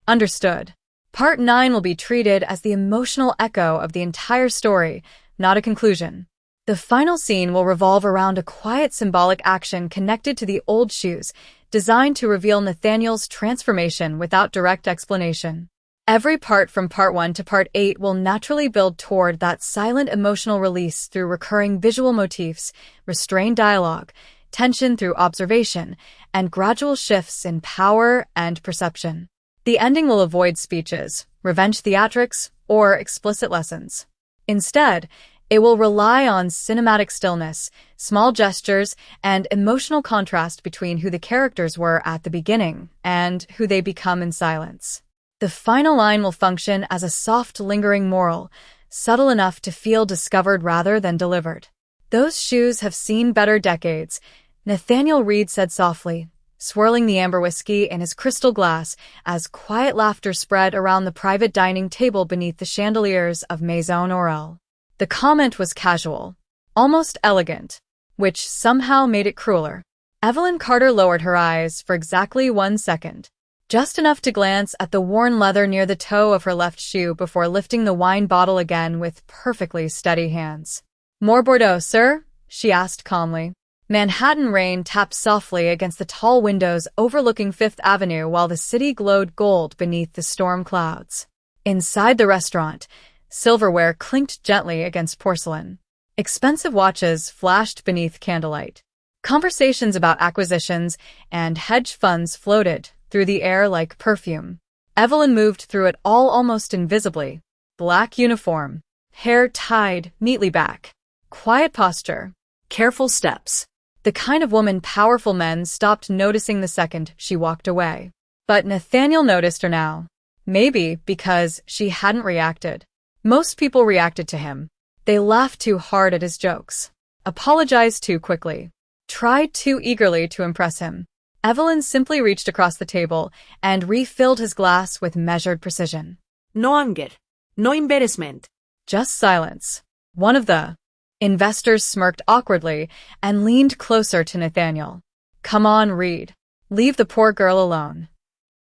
Understood. Part 9 will be treated as the emotional echo of the entire story, not a conclusion. The final scene will revolve around a quiet symbolic action connected to the old shoes, designed to reveal Nathaniel's transformation without direct explanation. Every part from Part 1 to Part 8 will naturally build toward that silent emotional release through recurring visual motifs, restrained dialogue, tension through observation, and gradual shifts in power and perception. The ending will avoid speeches, revenge theatrics, or explicit lessons. Instead, it will rely on cinematic stillness, small gestures, and emotional contrast between who the characters were at the beginning and who they become in silence. The final line will function as a soft, lingering moral, subtle enough to feel discovered rather than delivered. "Those shoes have seen better decades," Nathaniel Reed said softly, swirling the amber whiskey in his crystal glass as quiet laughter spread around the private dining table beneath the chandeliers of Maison Aurel. The comment was casual, almost elegant, which somehow made it crueler. Evelyn Carter lowered her eyes for exactly 1 second, just enough to glance at the worn leather near the toe of her left shoe before lifting the wine bottle again with perfectly steady hands. "More Bordeaux, sir?" she asked calmly. Manhattan rain tapped softly against the tall windows overlooking Fifth Avenue while the city glowed gold beneath the storm clouds. Inside the restaurant, silverware clinked gently against porcelain. Expensive watches flashed beneath candlelight. Conversations about acquisitions and hedge funds floated through the air like perfume. Evelyn moved through it all almost invisibly. Black uniform, hair tied neatly back, quiet posture, careful steps. The kind of woman powerful men stopped noticing the second she walked away. But Nathaniel noticed her now. Maybe because she hadn't reacted. Most people reacted to him. They laughed too hard at his jokes, apologized too quickly, tried too eagerly to impress him. Evelyn simply reached across the table and refilled his glass with measured precision. No anger, no embarrassment. Just silence. One of the investors smirked awkwardly and leaned closer to Nathaniel. "Come on, Reed. Leave the poor girl alone."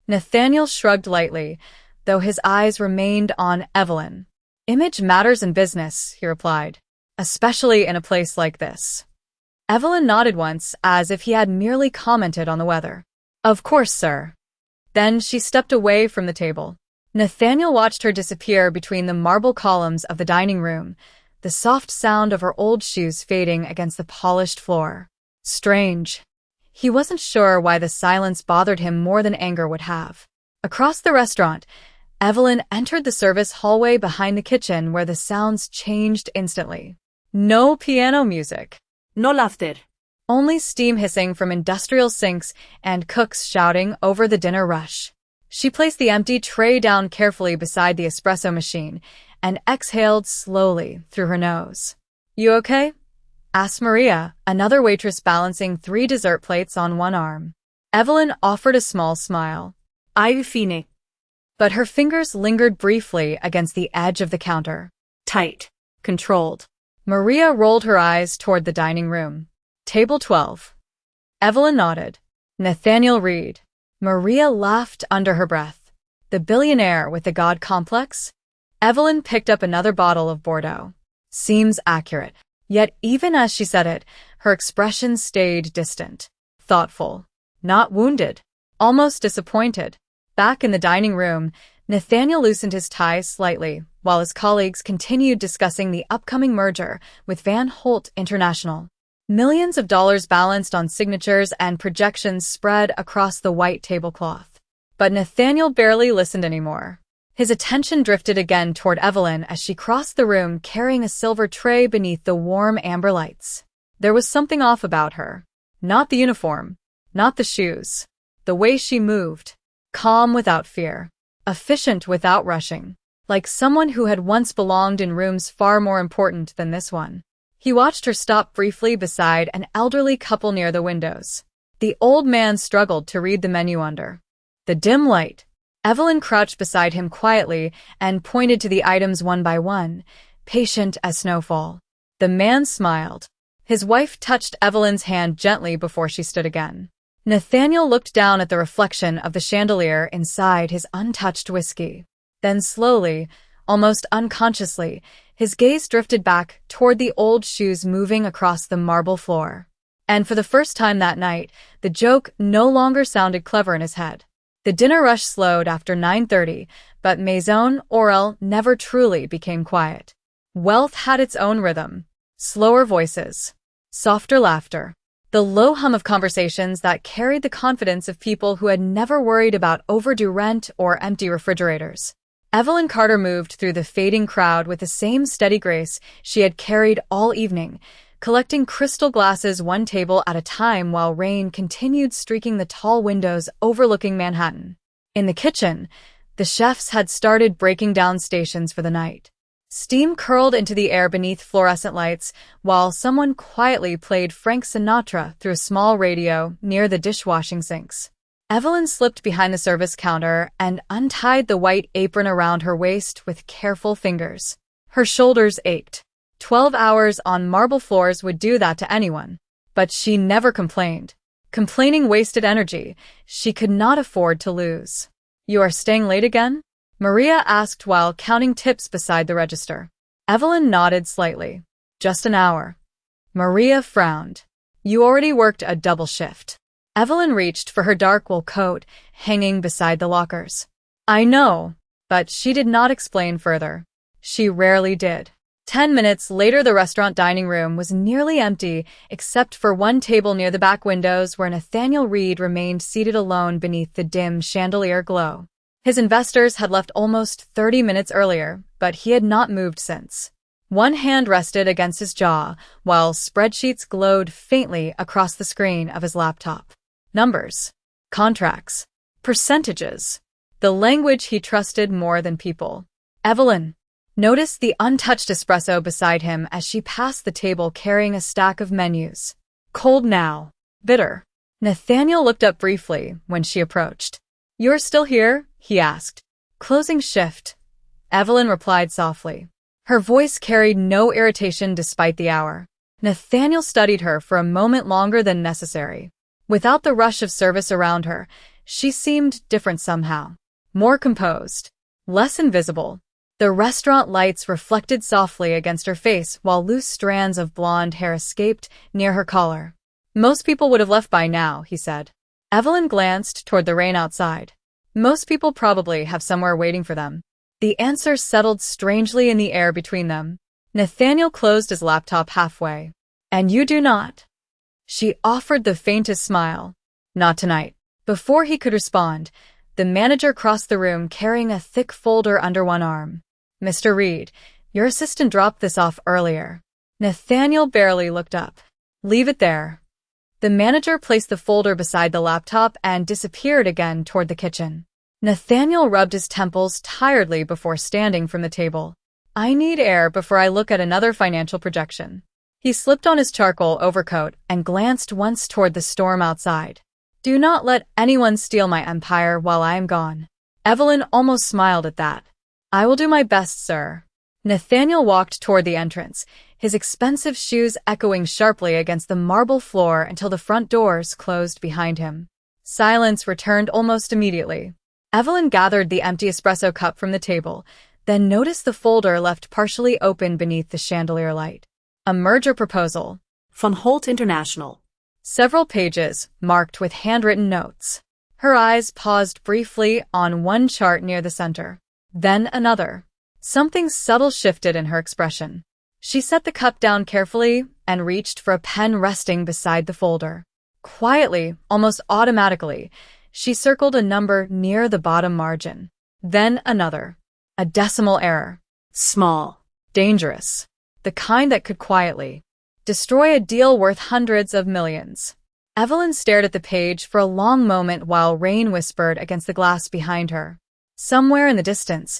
Nathaniel shrugged lightly, though his eyes remained on Evelyn. "Image matters in business," he replied, "especially in a place like this." Evelyn nodded once, as if he had merely commented on the weather. "Of course, sir." Then she stepped away from the table. Nathaniel watched her disappear between the marble columns of the dining room, the soft sound of her old shoes fading against the polished floor. Strange. He wasn't sure why the silence bothered him more than anger would have. Across the restaurant, Evelyn entered the service hallway behind the kitchen where the sounds changed instantly. No piano music. No laughter. Only steam hissing from industrial sinks and cooks shouting over the dinner rush. She placed the empty tray down carefully beside the espresso machine and exhaled slowly through her nose. "You okay?" asked Maria, another waitress balancing 3 dessert plates on one arm. Evelyn offered a small smile. "I'm fine." But her fingers lingered briefly against the edge of the counter. Tight. Controlled. Maria rolled her eyes toward the dining room. "Table 12. Evelyn nodded. "Nathaniel Reed." Maria laughed under her breath. "The billionaire with the god complex?" Evelyn picked up another bottle of Bordeaux. "Seems accurate." Yet even as she said it, her expression stayed distant, thoughtful, not wounded, almost disappointed. Back in the dining room, Nathaniel loosened his tie slightly, while his colleagues continued discussing the upcoming merger with Van Holt International. Millions of dollars balanced on signatures and projections spread across the white tablecloth. But Nathaniel barely listened anymore. His attention drifted again toward Evelyn as she crossed the room carrying a silver tray beneath the warm amber lights. There was something off about her. Not the uniform, not the shoes. The way she moved. Calm without fear. Efficient without rushing. Like someone who had once belonged in rooms far more important than this one. He watched her stop briefly beside an elderly couple near the windows. The old man struggled to read the menu under the dim light. Evelyn crouched beside him quietly and pointed to the items one by one, patient as snowfall. The man smiled. His wife touched Evelyn's hand gently before she stood again. Nathaniel looked down at the reflection of the chandelier inside his untouched whiskey. Then slowly, almost unconsciously, his gaze drifted back toward the old shoes moving across the marble floor. And for the first time that night, the joke no longer sounded clever in his head. The dinner rush slowed after 9:30, but Maison Aurel never truly became quiet. Wealth had its own rhythm. Slower voices. Softer laughter. The low hum of conversations that carried the confidence of people who had never worried about overdue rent or empty refrigerators. Evelyn Carter moved through the fading crowd with the same steady grace she had carried all evening, collecting crystal glasses one table at a time while rain continued streaking the tall windows overlooking Manhattan. In the kitchen, the chefs had started breaking down stations for the night. Steam curled into the air beneath fluorescent lights, while someone quietly played Frank Sinatra through a small radio near the dishwashing sinks. Evelyn slipped behind the service counter and untied the white apron around her waist with careful fingers. Her shoulders ached. 12 hours on marble floors would do that to anyone. But she never complained. Complaining wasted energy she could not afford to lose. "You are staying late again?" Maria asked while counting tips beside the register. Evelyn nodded slightly. "Just an hour." Maria frowned. "You already worked a double shift." Evelyn reached for her dark wool coat, hanging beside the lockers. "I know," but she did not explain further. She rarely did. 10 minutes later, the restaurant dining room was nearly empty, except for one table near the back windows where Nathaniel Reed remained seated alone beneath the dim chandelier glow. His investors had left almost 30 minutes earlier, but he had not moved since. One hand rested against his jaw, while spreadsheets glowed faintly across the screen of his laptop. Numbers. Contracts. Percentages. The language he trusted more than people. Evelyn noticed the untouched espresso beside him as she passed the table carrying a stack of menus. Cold now. Bitter. Nathaniel looked up briefly when she approached. "You're still here?" he asked. "Closing shift," Evelyn replied softly. Her voice carried no irritation despite the hour. Nathaniel studied her for a moment longer than necessary. Without the rush of service around her, she seemed different somehow. More composed. Less invisible. The restaurant lights reflected softly against her face while loose strands of blonde hair escaped near her collar. "Most people would have left by now," he said. Evelyn glanced toward the rain outside. "Most people probably have somewhere waiting for them." The answer settled strangely in the air between them. Nathaniel closed his laptop halfway. "And you do not?" She offered the faintest smile. "Not tonight." Before he could respond, the manager crossed the room carrying a thick folder under one arm. "Mr. Reed, your assistant dropped this off earlier." Nathaniel barely looked up. "Leave it there." The manager placed the folder beside the laptop and disappeared again toward the kitchen. Nathaniel rubbed his temples tiredly before standing from the table. "I need air before I look at another financial projection." He slipped on his charcoal overcoat and glanced once toward the storm outside. "Do not let anyone steal my empire while I am gone." Evelyn almost smiled at that. "I will do my best, sir." Nathaniel walked toward the entrance, his expensive shoes echoing sharply against the marble floor until the front doors closed behind him. Silence returned almost immediately. Evelyn gathered the empty espresso cup from the table, then noticed the folder left partially open beneath the chandelier light. A merger proposal. Von Holt International. Several pages, marked with handwritten notes. Her eyes paused briefly on one chart near the center. Then another. Something subtle shifted in her expression. She set the cup down carefully and reached for a pen resting beside the folder. Quietly, almost automatically, she circled a number near the bottom margin. Then another. A decimal error. Small. Dangerous. The kind that could quietly destroy a deal worth hundreds of millions. Evelyn stared at the page for a long moment while rain whispered against the glass behind her. Somewhere in the distance,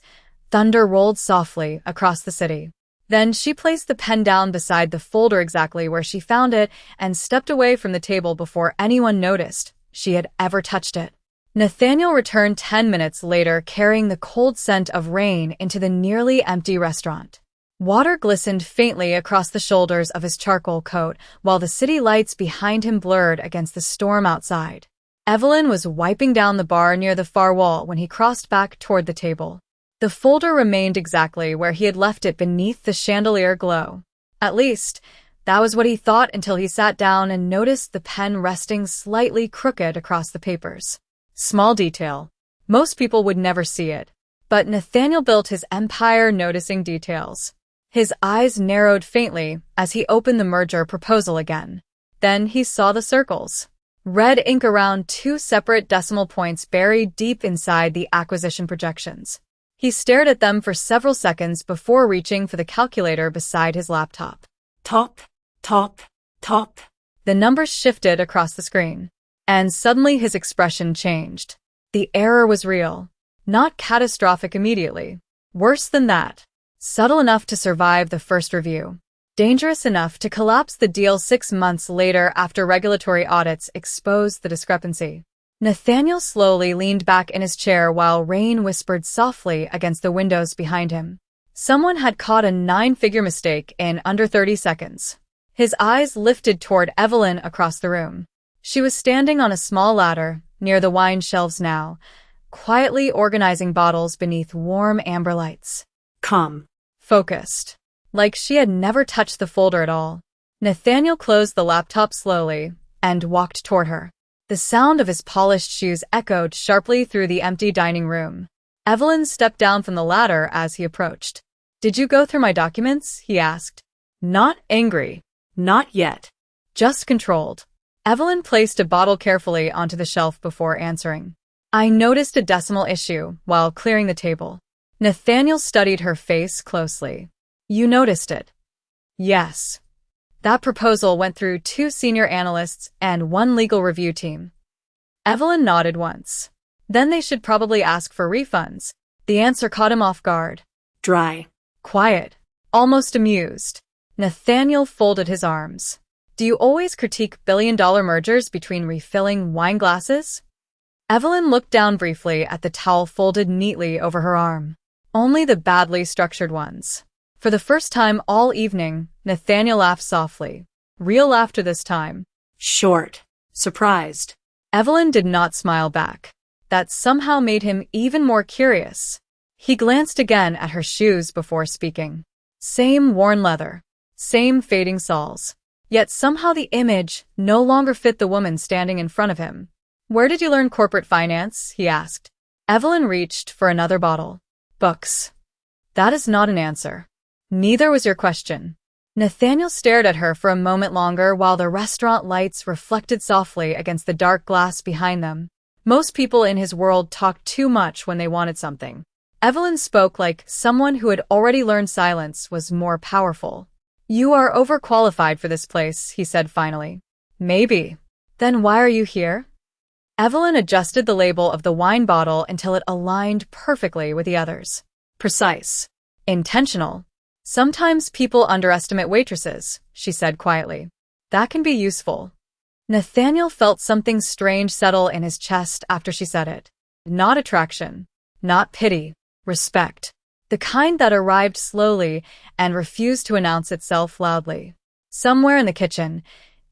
thunder rolled softly across the city. Then she placed the pen down beside the folder exactly where she found it and stepped away from the table before anyone noticed she had ever touched it. Nathaniel returned 10 minutes later carrying the cold scent of rain into the nearly empty restaurant. Water glistened faintly across the shoulders of his charcoal coat, while the city lights behind him blurred against the storm outside. Evelyn was wiping down the bar near the far wall when he crossed back toward the table. The folder remained exactly where he had left it beneath the chandelier glow. At least, that was what he thought until he sat down and noticed the pen resting slightly crooked across the papers. Small detail. Most people would never see it. But Nathaniel built his empire noticing details. His eyes narrowed faintly as he opened the merger proposal again. Then he saw the circles. Red ink around 2 separate decimal points buried deep inside the acquisition projections. He stared at them for several seconds before reaching for the calculator beside his laptop. Top, top, top. The numbers shifted across the screen. And suddenly his expression changed. The error was real. Not catastrophic immediately. Worse than that. Subtle enough to survive the first review. Dangerous enough to collapse the deal 6 months later after regulatory audits exposed the discrepancy. Nathaniel slowly leaned back in his chair while rain whispered softly against the windows behind him. Someone had caught a 9-figure mistake in under 30 seconds. His eyes lifted toward Evelyn across the room. She was standing on a small ladder near the wine shelves now, quietly organizing bottles beneath warm amber lights. Calm. Focused. Like she had never touched the folder at all. Nathaniel closed the laptop slowly and walked toward her. The sound of his polished shoes echoed sharply through the empty dining room. Evelyn stepped down from the ladder as he approached. "Did you go through my documents?" he asked. Not angry. Not yet. Just controlled. Evelyn placed a bottle carefully onto the shelf before answering. "I noticed a decimal issue while clearing the table." Nathaniel studied her face closely. "You noticed it?" "Yes." "That proposal went through 2 senior analysts and 1 legal review team." Evelyn nodded once. "Then they should probably ask for refunds." The answer caught him off guard. Dry. Quiet. Almost amused. Nathaniel folded his arms. "Do you always critique billion-dollar mergers between refilling wine glasses?" Evelyn looked down briefly at the towel folded neatly over her arm. "Only the badly structured ones." For the first time all evening, Nathaniel laughed softly. Real laughter this time. Short. Surprised. Evelyn did not smile back. That somehow made him even more curious. He glanced again at her shoes before speaking. Same worn leather. Same fading soles. Yet somehow the image no longer fit the woman standing in front of him. "Where did you learn corporate finance?" he asked. Evelyn reached for another bottle. "Books." "That is not an answer." "Neither was your question." Nathaniel stared at her for a moment longer while the restaurant lights reflected softly against the dark glass behind them. Most people in his world talked too much when they wanted something. Evelyn spoke like someone who had already learned silence was more powerful. "You are overqualified for this place," he said finally. "Maybe. Then why are you here?" Evelyn adjusted the label of the wine bottle until it aligned perfectly with the others. Precise. Intentional. "Sometimes people underestimate waitresses," she said quietly. "That can be useful." Nathaniel felt something strange settle in his chest after she said it. Not attraction. Not pity. Respect. The kind that arrived slowly and refused to announce itself loudly. Somewhere in the kitchen,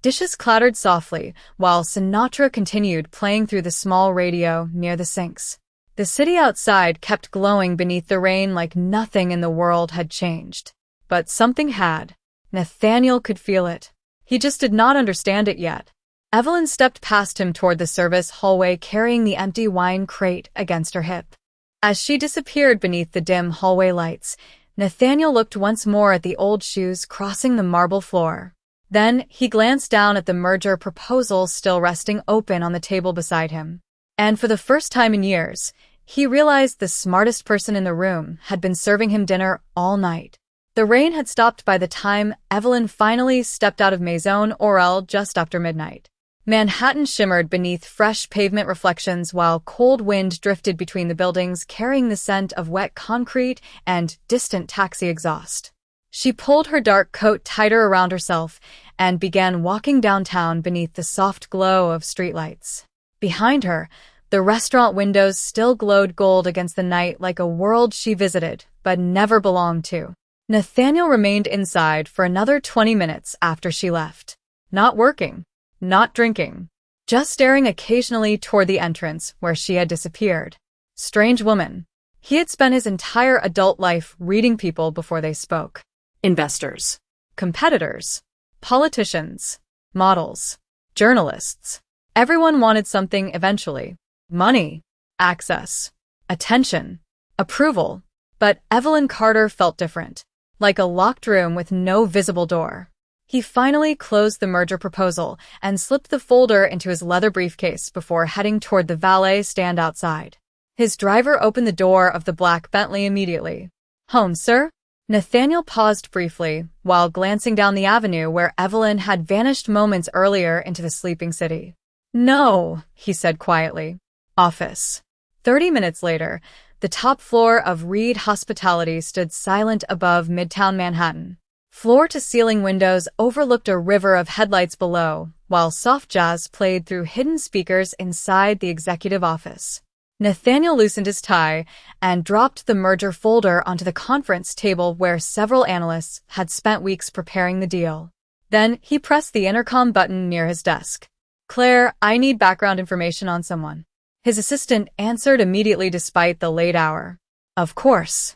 dishes clattered softly while Sinatra continued playing through the small radio near the sinks. The city outside kept glowing beneath the rain like nothing in the world had changed. But something had. Nathaniel could feel it. He just did not understand it yet. Evelyn stepped past him toward the service hallway carrying the empty wine crate against her hip. As she disappeared beneath the dim hallway lights, Nathaniel looked once more at the old shoes crossing the marble floor. Then he glanced down at the merger proposal still resting open on the table beside him. And for the first time in years, he realized the smartest person in the room had been serving him dinner all night. The rain had stopped by the time Evelyn finally stepped out of Maison Orel just after midnight. Manhattan shimmered beneath fresh pavement reflections while cold wind drifted between the buildings carrying the scent of wet concrete and distant taxi exhaust. She pulled her dark coat tighter around herself and began walking downtown beneath the soft glow of streetlights. Behind her, the restaurant windows still glowed gold against the night like a world she visited but never belonged to. Nathaniel remained inside for another 20 minutes after she left. Not working, not drinking, just staring occasionally toward the entrance where she had disappeared. Strange woman. He had spent his entire adult life reading people before they spoke. Investors. Competitors. Politicians. Models. Journalists. Everyone wanted something eventually. Money. Access. Attention. Approval. But Evelyn Carter felt different. Like a locked room with no visible door. He finally closed the merger proposal and slipped the folder into his leather briefcase before heading toward the valet stand outside. His driver opened the door of the black Bentley immediately. "Home, sir?" Nathaniel paused briefly while glancing down the avenue where Evelyn had vanished moments earlier into the sleeping city. "No," he said quietly. "Office." 30 minutes later, the top floor of Reed Hospitality stood silent above Midtown Manhattan. Floor-to-ceiling windows overlooked a river of headlights below, while soft jazz played through hidden speakers inside the executive office. Nathaniel loosened his tie and dropped the merger folder onto the conference table where several analysts had spent weeks preparing the deal. Then he pressed the intercom button near his desk. "Claire, I need background information on someone." His assistant answered immediately despite the late hour. "Of course."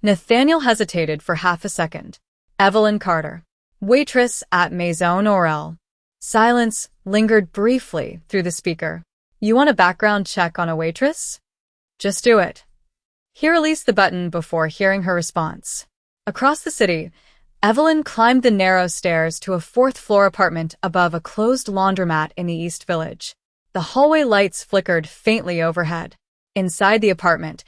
Nathaniel hesitated for half a second. "Evelyn Carter, waitress at Maison Aurel." Silence lingered briefly through the speaker. "You want a background check on a waitress? Just do it." He released the button before hearing her response. Across the city, Evelyn climbed the narrow stairs to a fourth-floor apartment above a closed laundromat in the East Village. The hallway lights flickered faintly overhead. Inside the apartment,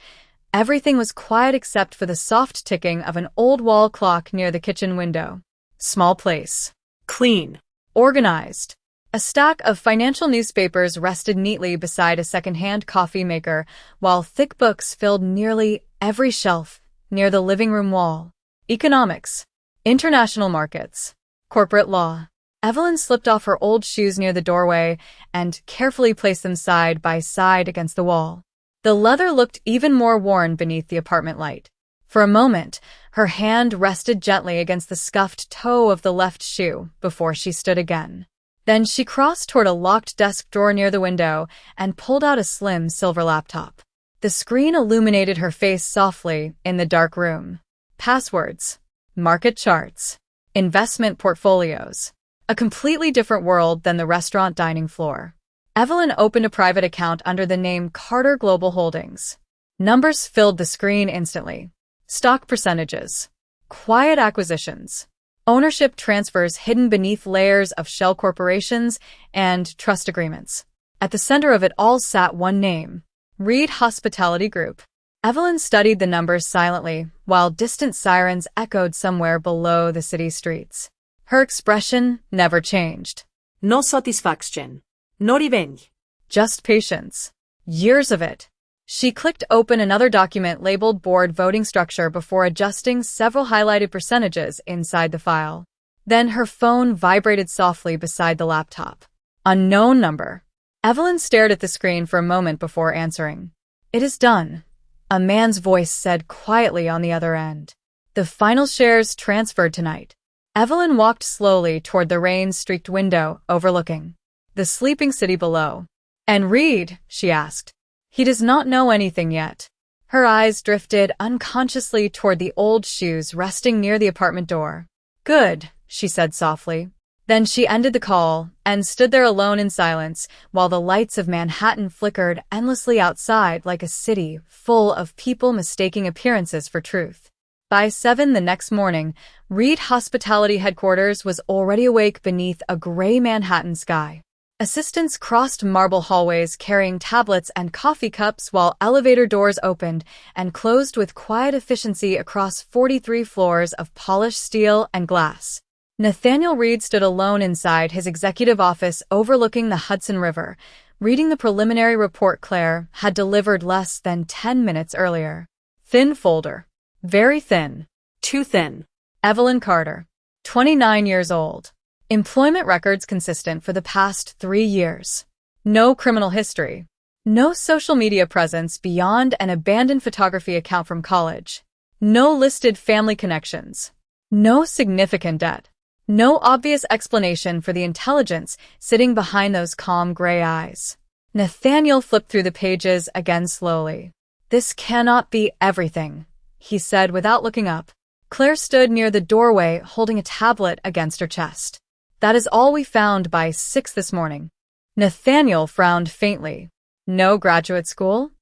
everything was quiet except for the soft ticking of an old wall clock near the kitchen window. Small place. Clean. Organized. A stack of financial newspapers rested neatly beside a second-hand coffee maker, while thick books filled nearly every shelf near the living room wall. Economics. International markets. Corporate law. Evelyn slipped off her old shoes near the doorway and carefully placed them side by side against the wall. The leather looked even more worn beneath the apartment light. For a moment, her hand rested gently against the scuffed toe of the left shoe before she stood again. Then she crossed toward a locked desk drawer near the window and pulled out a slim silver laptop. The screen illuminated her face softly in the dark room. Passwords. Market charts. Investment portfolios. A completely different world than the restaurant dining floor. Evelyn opened a private account under the name Carter Global Holdings. Numbers filled the screen instantly. Stock percentages. Quiet acquisitions. Ownership transfers hidden beneath layers of shell corporations and trust agreements. At the center of it all sat one name, Reed Hospitality Group. Evelyn studied the numbers silently while distant sirens echoed somewhere below the city streets. Her expression never changed. No satisfaction. No revenge. Just patience. Years of it. She clicked open another document labeled Board Voting Structure before adjusting several highlighted percentages inside the file. Then her phone vibrated softly beside the laptop. Unknown number. Evelyn stared at the screen for a moment before answering. "It is done," a man's voice said quietly on the other end. "The final shares transferred tonight." Evelyn walked slowly toward the rain-streaked window overlooking the sleeping city below. "And Reed?" she asked. "He does not know anything yet." Her eyes drifted unconsciously toward the old shoes resting near the apartment door. "Good," she said softly. Then she ended the call and stood there alone in silence while the lights of Manhattan flickered endlessly outside like a city full of people mistaking appearances for truth. By 7 the next morning, Reed Hospitality headquarters was already awake beneath a gray Manhattan sky. Assistants crossed marble hallways carrying tablets and coffee cups while elevator doors opened and closed with quiet efficiency across 43 floors of polished steel and glass. Nathaniel Reed stood alone inside his executive office overlooking the Hudson River, reading the preliminary report Claire had delivered less than 10 minutes earlier. Thin folder. Very thin. Too thin. Evelyn Carter, 29 years old. Employment records consistent for the past 3 years. No criminal history. No social media presence beyond an abandoned photography account from college. No listed family connections. No significant debt. No obvious explanation for the intelligence sitting behind those calm gray eyes. Nathaniel flipped through the pages again slowly. This cannot be everything, he said without looking up. Claire stood near the doorway holding a tablet against her chest. That is all we found by 6 this morning. Nathaniel frowned faintly. No graduate school?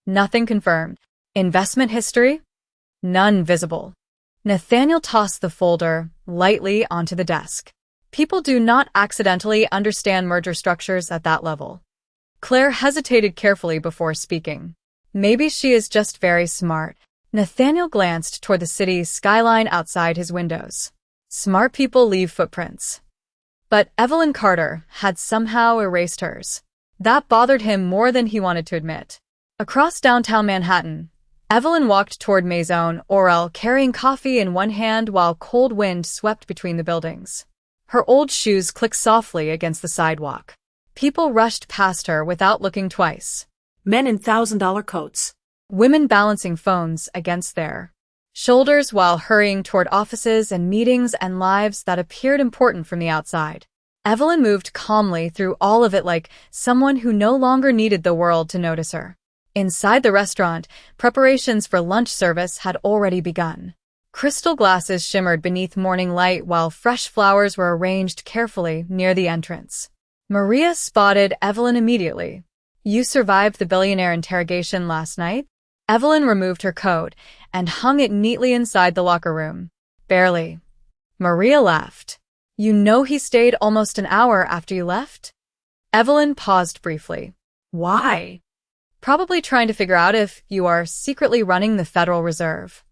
Nothing confirmed. Investment history? None visible. Nathaniel tossed the folder lightly onto the desk. People do not accidentally understand merger structures at that level. Claire hesitated carefully before speaking. Maybe she is just very smart. Nathaniel glanced toward the city's skyline outside his windows. Smart people leave footprints. But Evelyn Carter had somehow erased hers. That bothered him more than he wanted to admit. Across downtown Manhattan, Evelyn walked toward Maison Orel carrying coffee in one hand while cold wind swept between the buildings. Her old shoes clicked softly against the sidewalk. People rushed past her without looking twice. Men in $1,000 coats. Women balancing phones against their shoulders while hurrying toward offices and meetings and lives that appeared important from the outside. Evelyn moved calmly through all of it like someone who no longer needed the world to notice her. Inside the restaurant, preparations for lunch service had already begun. Crystal glasses shimmered beneath morning light while fresh flowers were arranged carefully near the entrance. Maria spotted Evelyn immediately. You survived the billionaire interrogation last night? Evelyn removed her coat and hung it neatly inside the locker room. Barely. Maria laughed. You know he stayed almost an hour after you left? Evelyn paused briefly. Why? Probably trying to figure out if you are secretly running the Federal Reserve.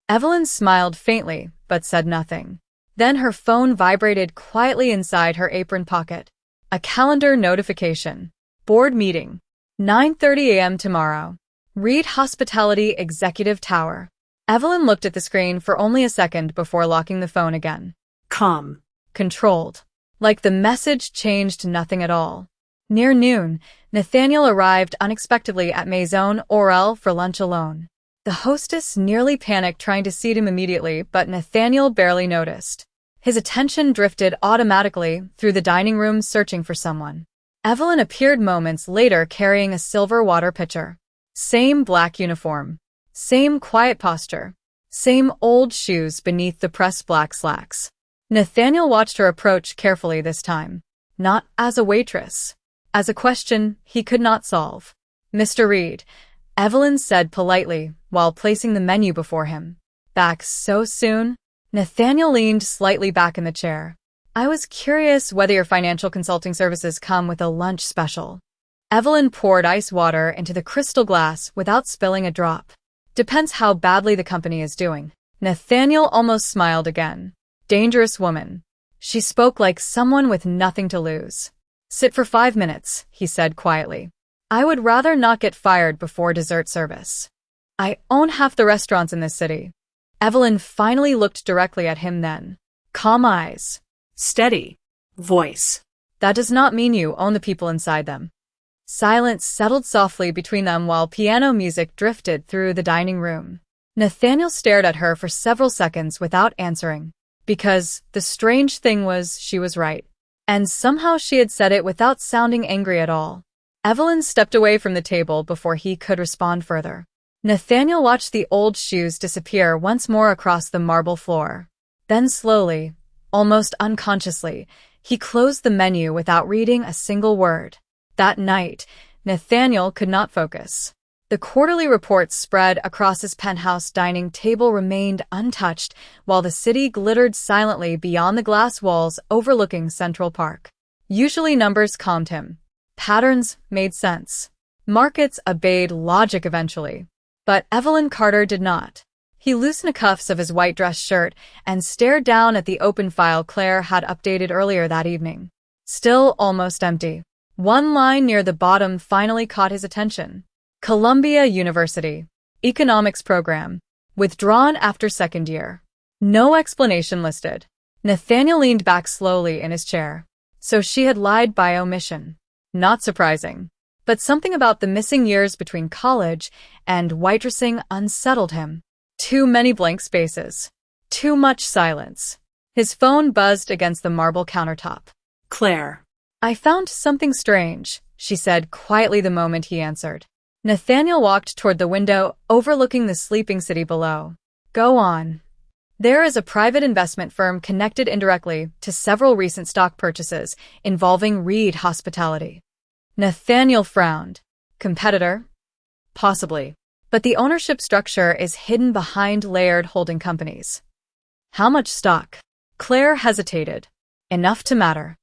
Evelyn smiled faintly, but said nothing. Then her phone vibrated quietly inside her apron pocket. A calendar notification. Board meeting. 9:30 a.m. tomorrow. Reed Hospitality Executive Tower. Evelyn looked at the screen for only a second before locking the phone again. Calm. Controlled. Like the message changed nothing at all. Near noon, Nathaniel arrived unexpectedly at Maison Orel for lunch alone. The hostess nearly panicked trying to seat him immediately, but Nathaniel barely noticed. His attention drifted automatically through the dining room searching for someone. Evelyn appeared moments later carrying a silver water pitcher. Same black uniform. Same quiet posture. Same old shoes beneath the pressed black slacks. Nathaniel watched her approach carefully this time. Not as a waitress. As a question he could not solve. Mr. Reed, Evelyn said politely while placing the menu before him. Back so soon? Nathaniel leaned slightly back in the chair. I was curious whether your financial consulting services come with a lunch special. Evelyn poured ice water into the crystal glass without spilling a drop. Depends how badly the company is doing. Nathaniel almost smiled again. Dangerous woman. She spoke like someone with nothing to lose. Sit for 5 minutes, he said quietly. I would rather not get fired before dessert service. I own half the restaurants in this city. Evelyn finally looked directly at him then. Calm eyes. Steady. Voice. That does not mean you own the people inside them. Silence settled softly between them while piano music drifted through the dining room. Nathaniel stared at her for several seconds without answering. Because the strange thing was she was right. And somehow she had said it without sounding angry at all. Evelyn stepped away from the table before he could respond further. Nathaniel watched the old shoes disappear once more across the marble floor. Then slowly, almost unconsciously, he closed the menu without reading a single word. That night, Nathaniel could not focus. The quarterly reports spread across his penthouse dining table remained untouched, while the city glittered silently beyond the glass walls overlooking Central Park. Usually numbers calmed him. Patterns made sense. Markets obeyed logic eventually. But Evelyn Carter did not. He loosened the cuffs of his white dress shirt and stared down at the open file Claire had updated earlier that evening. Still almost empty. One line near the bottom finally caught his attention. Columbia University. Economics program. Withdrawn after second year. No explanation listed. Nathaniel leaned back slowly in his chair. So she had lied by omission. Not surprising. But something about the missing years between college and waitressing unsettled him. Too many blank spaces. Too much silence. His phone buzzed against the marble countertop. Claire. I found something strange, she said quietly the moment he answered. Nathaniel walked toward the window overlooking the sleeping city below. Go on. There is a private investment firm connected indirectly to several recent stock purchases involving Reed Hospitality. Nathaniel frowned. Competitor? Possibly. But the ownership structure is hidden behind layered holding companies. How much stock? Claire hesitated. Enough to matter.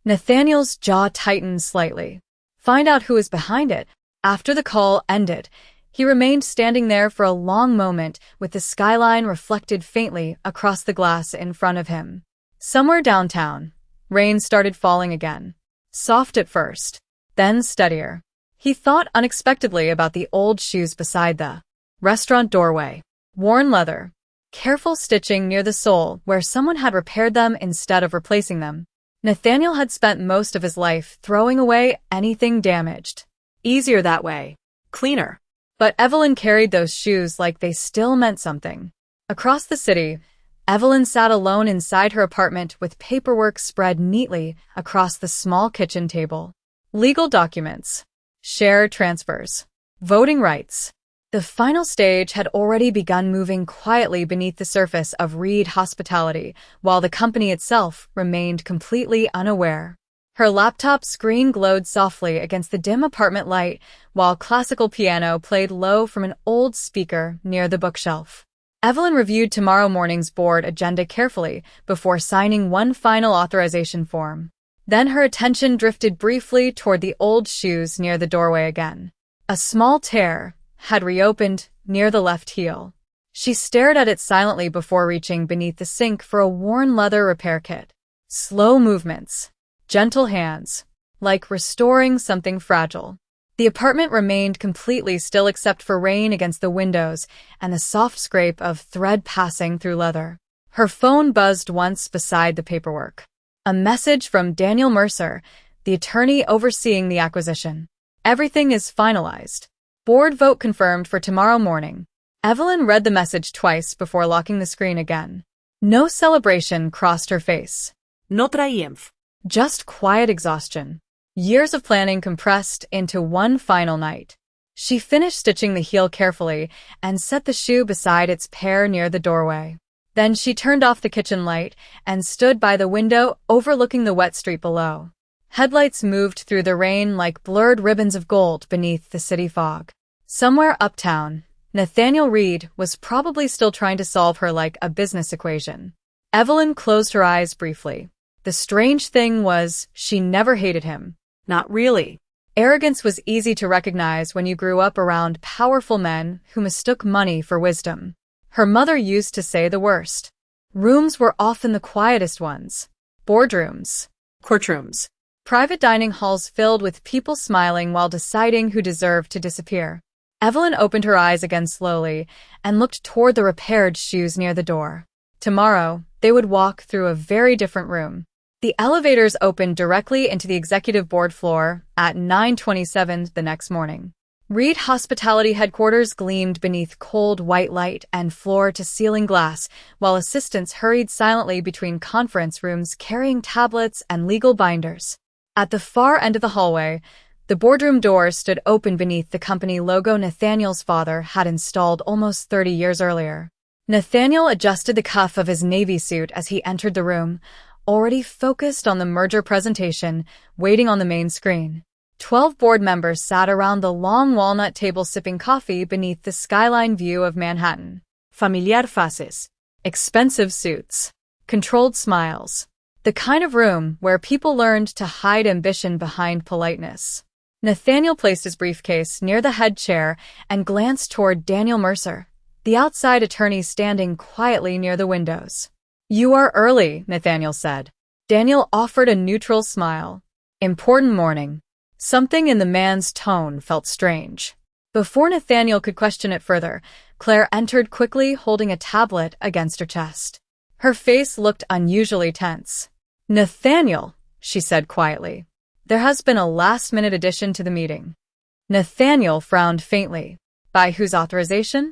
Nathaniel's jaw tightened slightly. Find out who is behind it. After the call ended, he remained standing there for a long moment with the skyline reflected faintly across the glass in front of him. Somewhere downtown, rain started falling again. Soft at first, then steadier. He thought unexpectedly about the old shoes beside the restaurant doorway. Worn leather. Careful stitching near the sole where someone had repaired them instead of replacing them. Nathaniel had spent most of his life throwing away anything damaged. Easier that way. Cleaner. But Evelyn carried those shoes like they still meant something. Across the city, Evelyn sat alone inside her apartment with paperwork spread neatly across the small kitchen table. Legal documents. Share transfers. Voting rights. The final stage had already begun moving quietly beneath the surface of Reed Hospitality, while the company itself remained completely unaware. Her laptop screen glowed softly against the dim apartment light, while classical piano played low from an old speaker near the bookshelf. Evelyn reviewed tomorrow morning's board agenda carefully before signing one final authorization form. Then her attention drifted briefly toward the old shoes near the doorway again. A small tear had reopened near the left heel. She stared at it silently before reaching beneath the sink for a worn leather repair kit. Slow movements. Gentle hands. Like restoring something fragile. The apartment remained completely still except for rain against the windows and the soft scrape of thread passing through leather. Her phone buzzed once beside the paperwork. A message from Daniel Mercer, the attorney overseeing the acquisition. Everything is finalized. Board vote confirmed for tomorrow morning. Evelyn read the message twice before locking the screen again. No celebration crossed her face. No triumph. Just quiet exhaustion. Years of planning compressed into one final night. She finished stitching the heel carefully and set the shoe beside its pair near the doorway. Then she turned off the kitchen light and stood by the window overlooking the wet street below. Headlights moved through the rain like blurred ribbons of gold beneath the city fog. Somewhere uptown, Nathaniel Reed was probably still trying to solve her like a business equation. Evelyn closed her eyes briefly. The strange thing was, she never hated him. Not really. Arrogance was easy to recognize when you grew up around powerful men who mistook money for wisdom. Her mother used to say the worst. Rooms were often the quietest ones. Boardrooms. Courtrooms. Private dining halls filled with people smiling while deciding who deserved to disappear. Evelyn opened her eyes again slowly and looked toward the repaired shoes near the door. Tomorrow, they would walk through a very different room. The elevators opened directly into the executive board floor at 9:27 the next morning. Reed Hospitality headquarters gleamed beneath cold white light and floor-to-ceiling glass, while assistants hurried silently between conference rooms carrying tablets and legal binders. At the far end of the hallway, the boardroom doors stood open beneath the company logo Nathaniel's father had installed almost 30 years earlier. Nathaniel adjusted the cuff of his navy suit as he entered the room, already focused on the merger presentation, waiting on the main screen. 12 board members sat around the long walnut table sipping coffee beneath the skyline view of Manhattan. Familiar faces. Expensive suits. Controlled smiles. The kind of room where people learned to hide ambition behind politeness. Nathaniel placed his briefcase near the head chair and glanced toward Daniel Mercer, the outside attorney standing quietly near the windows. You are early, Nathaniel said. Daniel offered a neutral smile. Important morning. Something in the man's tone felt strange. Before Nathaniel could question it further, Claire entered quickly holding a tablet against her chest. Her face looked unusually tense. Nathaniel, she said quietly. There has been a last-minute addition to the meeting. Nathaniel frowned faintly. By whose authorization?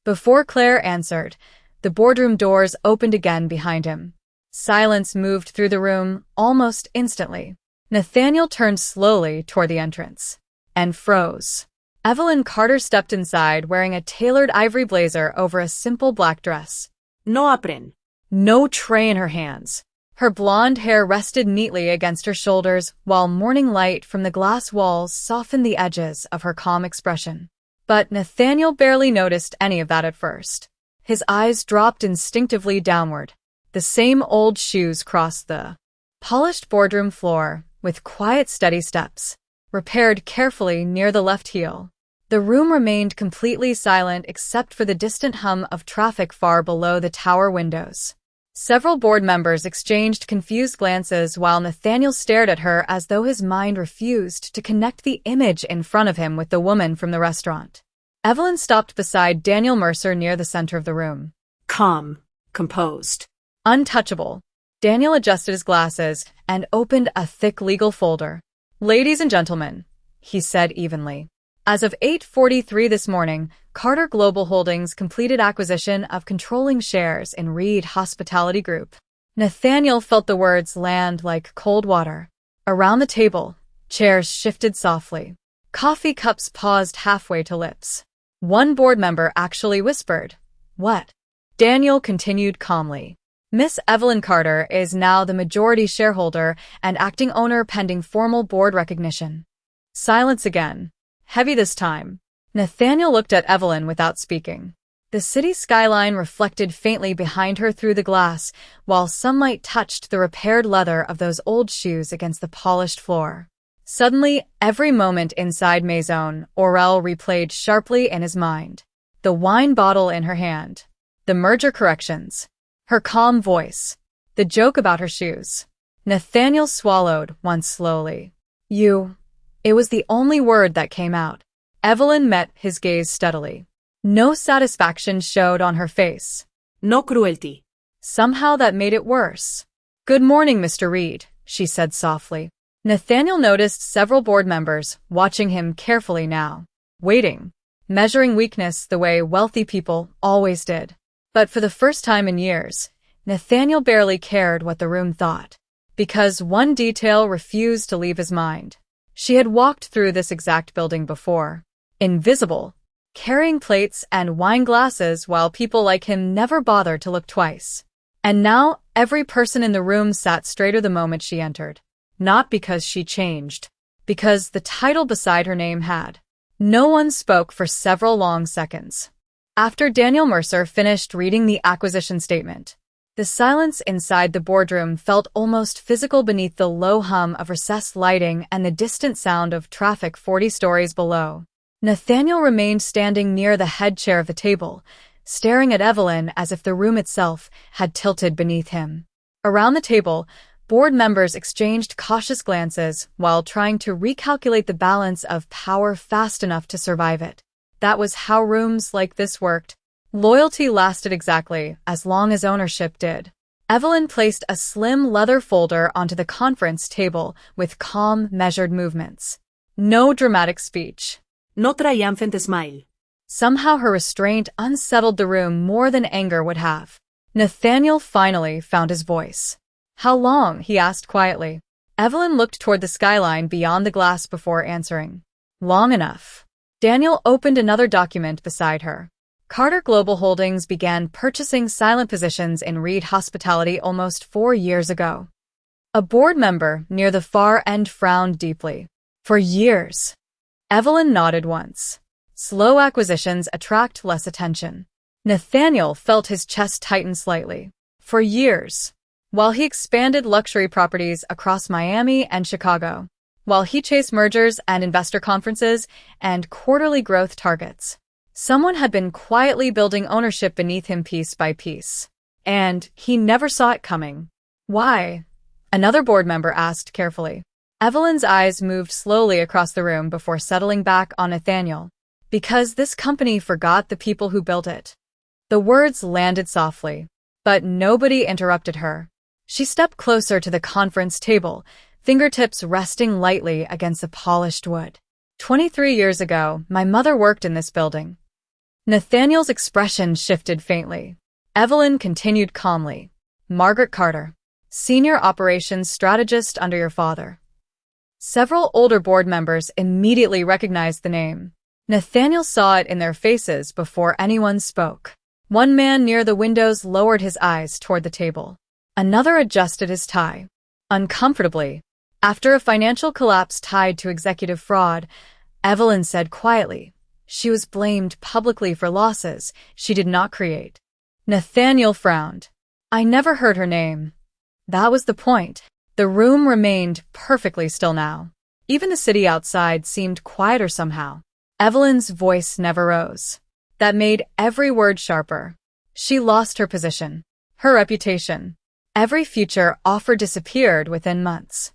Before Claire answered, the boardroom doors opened again behind him. Silence moved through the room almost instantly. Nathaniel turned slowly toward the entrance and froze. Evelyn Carter stepped inside wearing a tailored ivory blazer over a simple black dress. No apren. No tray in her hands. Her blonde hair rested neatly against her shoulders while morning light from the glass walls softened the edges of her calm expression. But Nathaniel barely noticed any of that at first. His eyes dropped instinctively downward. The same old shoes crossed the polished boardroom floor with quiet, steady steps, repaired carefully near the left heel. The room remained completely silent except for the distant hum of traffic far below the tower windows. Several board members exchanged confused glances while Nathaniel stared at her as though his mind refused to connect the image in front of him with the woman from the restaurant. Evelyn stopped beside Daniel Mercer near the center of the room. Calm. Composed. Untouchable. Daniel adjusted his glasses and opened a thick legal folder. "Ladies and gentlemen," he said evenly. As of 8:43 this morning, Carter Global Holdings completed acquisition of controlling shares in Reed Hospitality Group. Nathaniel felt the words land like cold water. Around the table, chairs shifted softly. Coffee cups paused halfway to lips. One board member actually whispered, "What?" Daniel continued calmly. "Miss Evelyn Carter is now the majority shareholder and acting owner pending formal board recognition." Silence again. Heavy this time. Nathaniel looked at Evelyn without speaking. The city skyline reflected faintly behind her through the glass, while sunlight touched the repaired leather of those old shoes against the polished floor. Suddenly, every moment inside Maison Aurel replayed sharply in his mind. The wine bottle in her hand. The merger corrections. Her calm voice. The joke about her shoes. Nathaniel swallowed once slowly. "You." It was the only word that came out. Evelyn met his gaze steadily. No satisfaction showed on her face. No cruelty. Somehow that made it worse. "Good morning, Mr. Reed," she said softly. Nathaniel noticed several board members watching him carefully now. Waiting. Measuring weakness the way wealthy people always did. But for the first time in years, Nathaniel barely cared what the room thought. Because one detail refused to leave his mind. She had walked through this exact building before. Invisible. Carrying plates and wine glasses while people like him never bothered to look twice. And now, every person in the room sat straighter the moment she entered. Not because she changed. Because the title beside her name had. No one spoke for several long seconds. After Daniel Mercer finished reading the acquisition statement, the silence inside the boardroom felt almost physical beneath the low hum of recessed lighting and the distant sound of traffic 40 stories below. Nathaniel remained standing near the head chair of the table, staring at Evelyn as if the room itself had tilted beneath him. Around the table, board members exchanged cautious glances while trying to recalculate the balance of power fast enough to survive it. That was how rooms like this worked. Loyalty lasted exactly as long as ownership did. Evelyn placed a slim leather folder onto the conference table with calm, measured movements. No dramatic speech. No triumphant smile. Somehow her restraint unsettled the room more than anger would have. Nathaniel finally found his voice. "How long?" he asked quietly. Evelyn looked toward the skyline beyond the glass before answering. "Long enough." Daniel opened another document beside her. Carter Global Holdings began purchasing silent positions in Reed Hospitality almost 4 years ago. A board member near the far end frowned deeply. "For years." Evelyn nodded once. Slow acquisitions attract less attention. Nathaniel felt his chest tighten slightly. "For years." While he expanded luxury properties across Miami and Chicago. While he chased mergers and investor conferences and quarterly growth targets. Someone had been quietly building ownership beneath him piece by piece. And he never saw it coming. "Why?" Another board member asked carefully. Evelyn's eyes moved slowly across the room before settling back on Nathaniel. "Because this company forgot the people who built it." The words landed softly, but nobody interrupted her. She stepped closer to the conference table, fingertips resting lightly against the polished wood. 23 years ago, my mother worked in this building. Nathaniel's expression shifted faintly. Evelyn continued calmly. Margaret Carter, Senior Operations Strategist under your father. Several older board members immediately recognized the name. Nathaniel saw it in their faces before anyone spoke. One man near the windows lowered his eyes toward the table. Another adjusted his tie. Uncomfortably. After a financial collapse tied to executive fraud, Evelyn said quietly, she was blamed publicly for losses she did not create. Nathaniel frowned. I never heard her name. That was the point. The room remained perfectly still now. Even the city outside seemed quieter somehow. Evelyn's voice never rose. That made every word sharper. She lost her position, her reputation. Every future offer disappeared within months.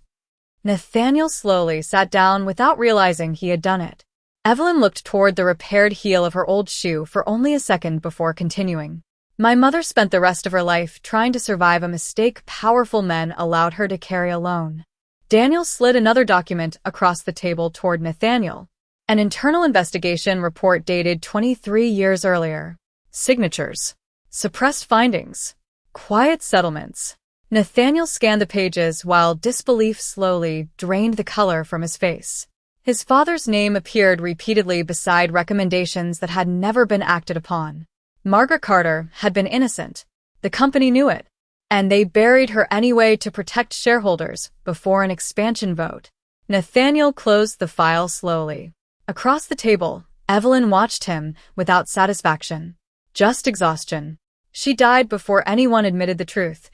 Nathaniel slowly sat down without realizing he had done it. Evelyn looked toward the repaired heel of her old shoe for only a second before continuing. My mother spent the rest of her life trying to survive a mistake powerful men allowed her to carry alone. Daniel slid another document across the table toward Nathaniel. An internal investigation report dated 23 years earlier. Signatures. Suppressed findings. Quiet settlements. Nathaniel scanned the pages while disbelief slowly drained the color from his face. His father's name appeared repeatedly beside recommendations that had never been acted upon. Margaret Carter had been innocent. The company knew it. And they buried her anyway to protect shareholders before an expansion vote. Nathaniel closed the file slowly. Across the table, Evelyn watched him without satisfaction. Just exhaustion. She died before anyone admitted the truth,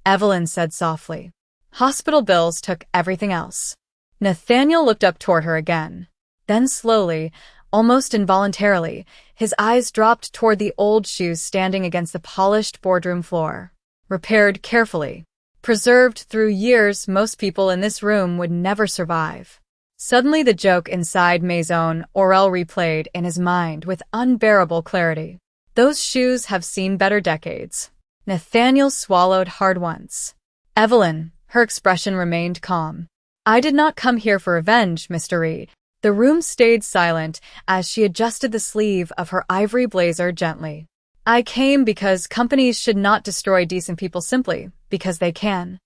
Evelyn said softly. Hospital bills took everything else. Nathaniel looked up toward her again. Then slowly, almost involuntarily, his eyes dropped toward the old shoes standing against the polished boardroom floor. Repaired carefully. Preserved through years most people in this room would never survive. Suddenly the joke inside Maison Aurel replayed in his mind with unbearable clarity. Those shoes have seen better decades. Nathaniel swallowed hard once. Evelyn, her expression remained calm. I did not come here for revenge, Mr. Reed. The room stayed silent as she adjusted the sleeve of her ivory blazer gently. I came because companies should not destroy decent people simply because they can.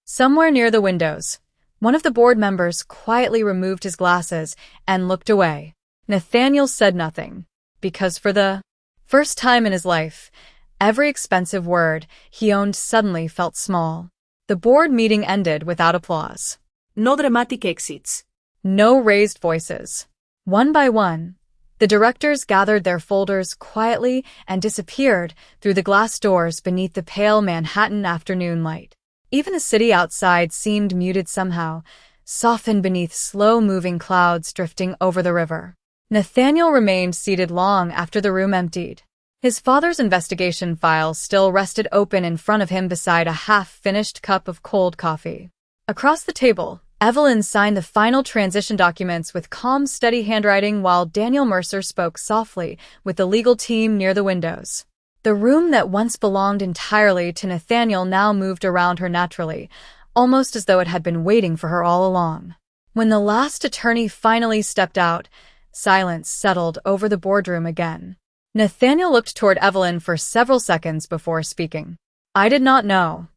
Somewhere near the windows, one of the board members quietly removed his glasses and looked away. Nathaniel said nothing, because for the first time in his life, every expensive word he owned suddenly felt small. The board meeting ended without applause. No dramatic exits. No raised voices. One by one, the directors gathered their folders quietly and disappeared through the glass doors beneath the pale Manhattan afternoon light. Even the city outside seemed muted somehow, softened beneath slow-moving clouds drifting over the river. Nathaniel remained seated long after the room emptied. His father's investigation file still rested open in front of him beside a half-finished cup of cold coffee. Across the table, Evelyn signed the final transition documents with calm, steady handwriting while Daniel Mercer spoke softly with the legal team near the windows. The room that once belonged entirely to Nathaniel now moved around her naturally, almost as though it had been waiting for her all along. When the last attorney finally stepped out, silence settled over the boardroom again. Nathaniel looked toward Evelyn for several seconds before speaking. I did not know.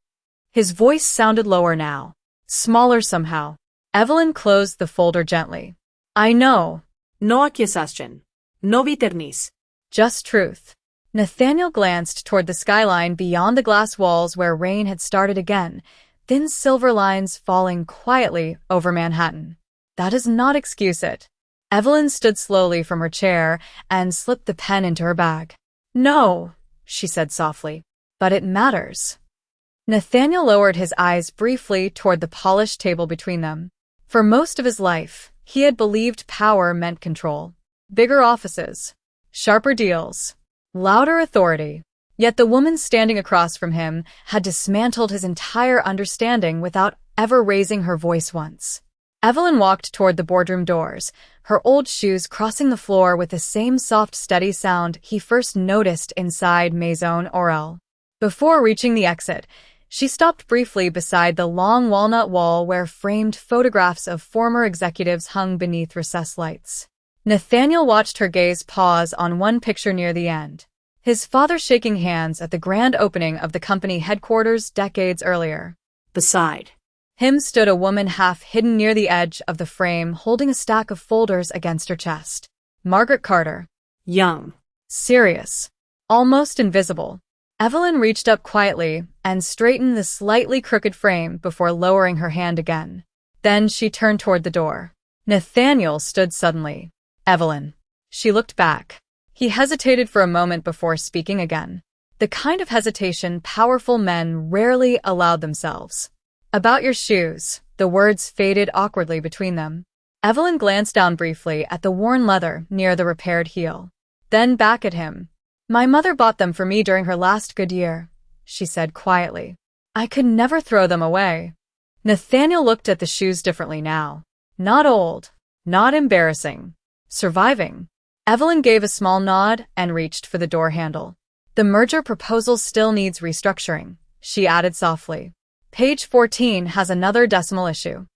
His voice sounded lower now. Smaller somehow. Evelyn closed the folder gently. I know. No accusation. No bitterness. Just truth. Nathaniel glanced toward the skyline beyond the glass walls where rain had started again, thin silver lines falling quietly over Manhattan. That does not excuse it. Evelyn stood slowly from her chair and slipped the pen into her bag. No, she said softly. But it matters. Nathaniel lowered his eyes briefly toward the polished table between them. For most of his life, he had believed power meant control. Bigger offices. Sharper deals. Louder authority. Yet the woman standing across from him had dismantled his entire understanding without ever raising her voice once. Evelyn walked toward the boardroom doors, her old shoes crossing the floor with the same soft, steady sound he first noticed inside Maison Aurel. Before reaching the exit, she stopped briefly beside the long walnut wall where framed photographs of former executives hung beneath recessed lights. Nathaniel watched her gaze pause on one picture near the end. His father shaking hands at the grand opening of the company headquarters decades earlier. Beside him stood a woman half hidden near the edge of the frame, holding a stack of folders against her chest. Margaret Carter. young. Serious. Almost invisible. Evelyn reached up quietly and straightened the slightly crooked frame before lowering her hand again. Then she turned toward the door. Nathaniel stood suddenly. Evelyn. She looked back. He hesitated for a moment before speaking again. The kind of hesitation powerful men rarely allowed themselves. About your shoes. The words faded awkwardly between them. Evelyn glanced down briefly at the worn leather near the repaired heel. Then back at him. My mother bought them for me during her last good year, she said quietly. I could never throw them away. Nathaniel looked at the shoes differently now. Not old. Not embarrassing. Surviving. Evelyn gave a small nod and reached for the door handle. The merger proposal still needs restructuring, she added softly. Page 14 has another decimal issue.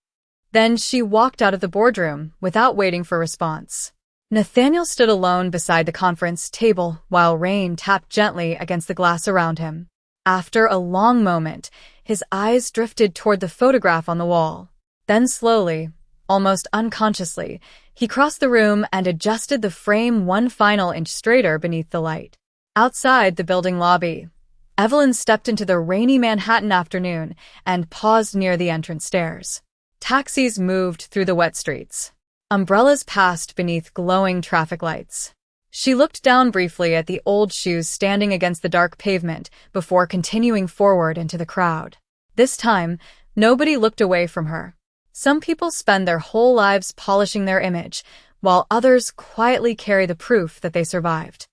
Then she walked out of the boardroom without waiting for response. Nathaniel stood alone beside the conference table while rain tapped gently against the glass around him. After a long moment, his eyes drifted toward the photograph on the wall. Then slowly, almost unconsciously, he crossed the room and adjusted the frame one final inch straighter beneath the light. Outside the building lobby, Evelyn stepped into the rainy Manhattan afternoon and paused near the entrance stairs. Taxis moved through the wet streets. Umbrellas passed beneath glowing traffic lights. She looked down briefly at the old shoes standing against the dark pavement before continuing forward into the crowd. This time, nobody looked away from her. Some people spend their whole lives polishing their image, while others quietly carry the proof that they survived.